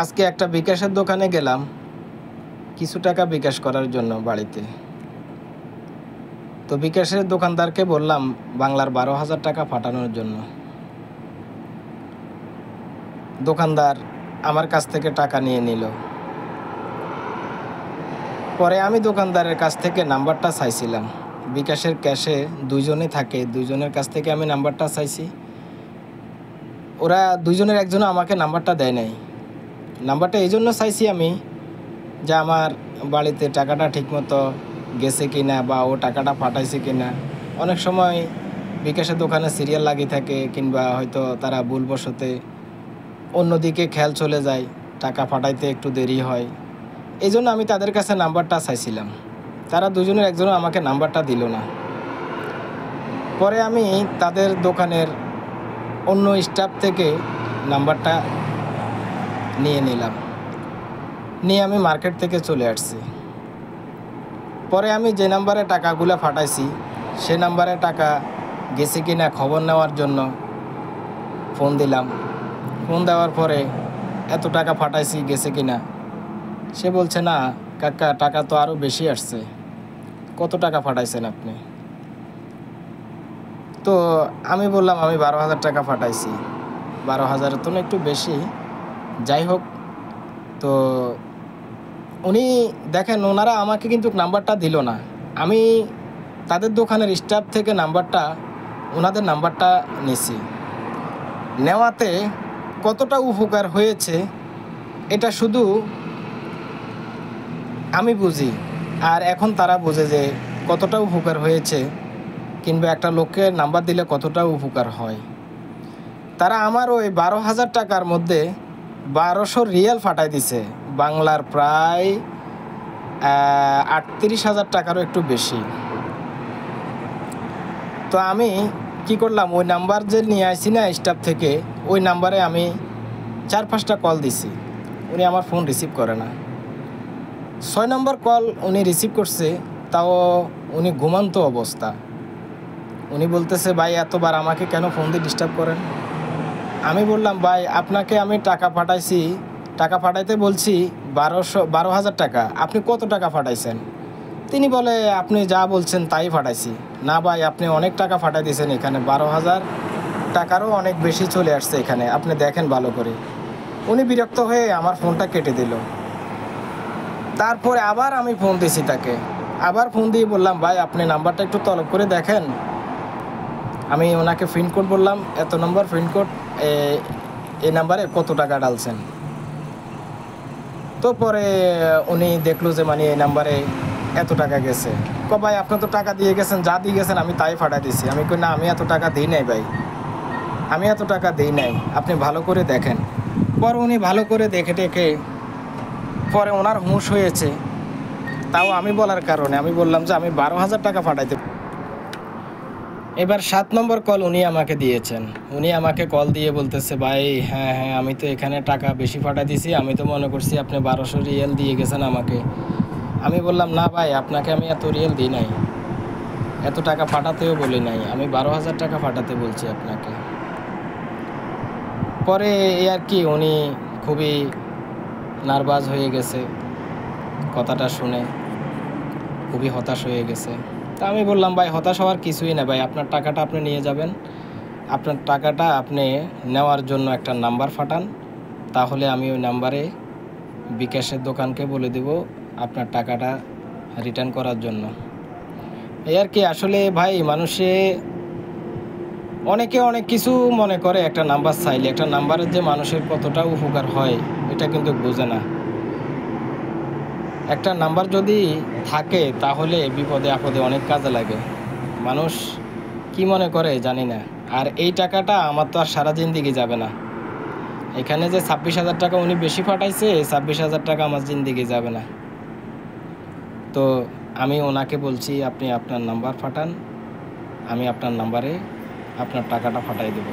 আজকে একটা বিকাশের দোকানে গেলাম কিছু টাকা বিকাশ করার জন্য বাড়িতে। তো বিকাশের দোকানদারকে বললাম বাংলার 12,000 টাকা পাঠানোর জন্য। দোকানদার আমার কাছ থেকে টাকা নিয়ে নিল। পরে আমি দোকানদারের কাছ থেকে নাম্বারটা চাইছিলাম। বিকাশের ক্যাশে দুইজনে থাকে, দুইজনের কাছ থেকে আমি নাম্বারটা চাইছি। ওরা দুইজনের একজনও আমাকে নাম্বারটা দেয় নাই। নাম্বারটা এই জন্য চাইছি আমি যে আমার বাড়িতে টাকাটা ঠিকমতো গেছে কি না, বা ও টাকাটা পাঠাইছে কি না। অনেক সময় বিকাশের দোকানে সিরিয়াল লাগিয়ে থাকে, কিংবা হয়তো তারা ভুলবশতে অন্যদিকে খেয়াল চলে যায়, টাকা পাঠাইতে একটু দেরি হয়। এই জন্য আমি তাদের কাছে নাম্বারটা চাইছিলাম। তারা দুজনের একজনও আমাকে নাম্বারটা দিল না। পরে আমি তাদের দোকানের অন্য স্টাফ থেকে নাম্বারটা নিয়ে নিলাম, নিয়ে আমি মার্কেট থেকে চলে আসছি। পরে আমি যে নাম্বারে টাকাগুলো পাঠাইছি সে নাম্বারে টাকা গেছে কি না খবর নেওয়ার জন্য ফোন দিলাম। ফোন দেওয়ার পরে এত টাকা পাঠাইছি গেছে কি না, সে বলছে না কাকা, টাকা তো আরও বেশি আসছে। কত টাকা পাঠাইছেন আপনি? তো আমি বললাম আমি 12,000 টাকা পাঠাইছি। 12,000 তো না, একটু বেশি, যাই হোক। তো উনি দেখেন, ওনারা আমাকে কিন্তু নাম্বারটা দিল না। আমি তাদের দোকানের স্টাফ থেকে ওনাদের নাম্বারটা নিছি। নেওয়াতে কতটা উপকার হয়েছে এটা শুধু আমি বুঝি, আর এখন তারা বোঝে যে কতটা উপকার হয়েছে, কিংবা একটা লোককে নাম্বার দিলে কতটা উপকার হয়। তারা আমার ওই 12,000 টাকার মধ্যে 1200 রিয়াল পাঠাই দিছে, বাংলার প্রায় 38,000 টাকারও একটু বেশি। তো আমি কি করলাম, ওই নাম্বার যে নিয়ে আসছি না স্টাফ থেকে, ওই নাম্বারে আমি 4-5টা কল দিছি। উনি আমার ফোন রিসিভ করে না। 6 নম্বর কল উনি রিসিভ করছে, তাও উনি ঘুমান্ত অবস্থা। উনি বলতেছে, ভাই এতবার আমাকে কেন ফোন দিয়ে ডিস্টার্ব করেন? আমি বললাম, ভাই আপনাকে আমি টাকা পাঠাইছি, টাকা পাঠাইতে বলছি 12,000 টাকা, আপনি কত টাকা পাঠাইছেন? তিনি বলে, আপনি যা বলছেন তাই পাঠাইছি। না ভাই, আপনি অনেক টাকা পাঠাই দিয়েছেন, এখানে 12,000 টাকারও অনেক বেশি চলে আসছে এখানে, আপনি দেখেন ভালো করে। উনি বিরক্ত হয়ে আমার ফোনটা কেটে দিল। তারপরে আবার আমি ফোন দিয়েছি তাকে, আবার ফোন দিয়ে বললাম, ভাই আপনি নাম্বারটা একটু তলব করে দেখেন। আমি ওনাকে প্রিন্ট কোড বললাম, এত নম্বর প্রিন্ট কোড, এই নাম্বারে কত টাকা ডালছেন। তো পরে উনি দেখলো যে মানে এই নাম্বারে এত টাকা গেছে। ভাই আপনি তো টাকা দিয়ে গেছেন, যা দিয়ে গেছেন আমি তাই পাঠাই দিছি। আমি কই, না আমি এত টাকা দিই নাই ভাই, আমি এত টাকা দিই নাই, আপনি ভালো করে দেখেন। পরে উনি ভালো করে দেখে টেকে পরে ওনার হুঁশ হয়েছে। তাও আমি বলার কারণে আমি বললাম যে আমি 12,000 টাকা পাঠাইতে। এবার 7 নম্বর কল উনি আমাকে দিয়েছেন। উনি আমাকে কল দিয়ে বলতেছে, ভাই হ্যাঁ আমি তো এখানে টাকা বেশি পাঠাই দিছি, আমি তো মনে করছি আপনি 1200 রিয়াল দিয়ে গেছেন আমাকে। আমি বললাম, না ভাই, আপনাকে আমি এত রিয়াল দিই নাই, এত টাকা পাঠাতেও বলি নাই, আমি 12,000 টাকা পাঠাতে বলছি আপনাকে। পরে এই আর কি, উনি খুবই নার্ভাস হয়ে গেছে, কথাটা শুনে খুবই হতাশ হয়ে গেছে। তা আমি বললাম, ভাই হতাশ হওয়ার কিছুই না ভাই, আপনার টাকাটা আপনি নিয়ে যাবেন, আপনার টাকাটা আপনি নেওয়ার জন্য একটা নাম্বার পাঠান, তাহলে আমি ওই নাম্বারে বিকাশের দোকানকে বলে দেব আপনার টাকাটা রিটার্ন করার জন্য। এই আর কি। আসলে ভাই, অনেকে অনেক কিছু মনে করে, একটা নাম্বার চাইলে একটা নাম্বারের যে মানুষের কতটা উপকার হয় এটা কিন্তু বোঝে না। একটা নাম্বার যদি থাকে তাহলে বিপদে আপদে অনেক কাজে লাগে। মানুষ কি মনে করে জানি না। আর এই টাকাটা আমার তো আর সারা জিন্দিগি যাবে না। এখানে যে 26,000 টাকা উনি বেশি পাঠাইছে, 26,000 টাকা আমার জিন্দিগি যাবে না। তো আমি ওনাকে বলছি, আপনি আপনার নাম্বার পাঠান, আমি আপনার নাম্বারে আপনার টাকাটা পাঠাই দেব।